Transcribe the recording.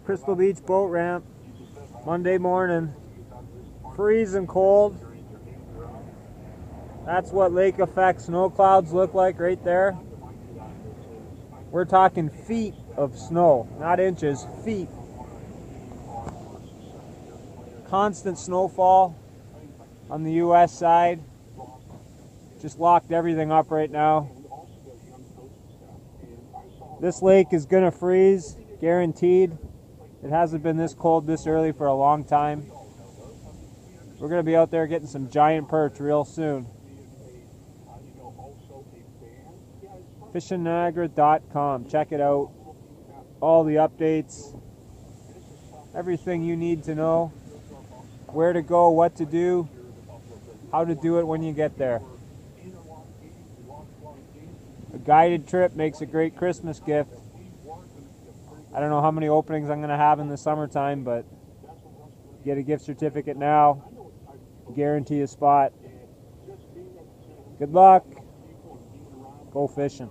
Crystal Beach boat ramp, Monday morning, freezing cold. That's what lake effect snow clouds look like right there. We're talking feet of snow, not inches, feet. Constant snowfall on the US side. Just locked everything up right now. This lake is gonna freeze, guaranteed. It hasn't been this cold this early for a long time. We're gonna be out there getting some giant perch real soon. FishingNiagara.com. Check it out. All the updates, everything you need to know, where to go, what to do, how to do it when you get there. A guided trip makes a great Christmas gift. I don't know how many openings I'm going to have in the summertime, but get a gift certificate now, guarantee a spot. Good luck. Go fishing.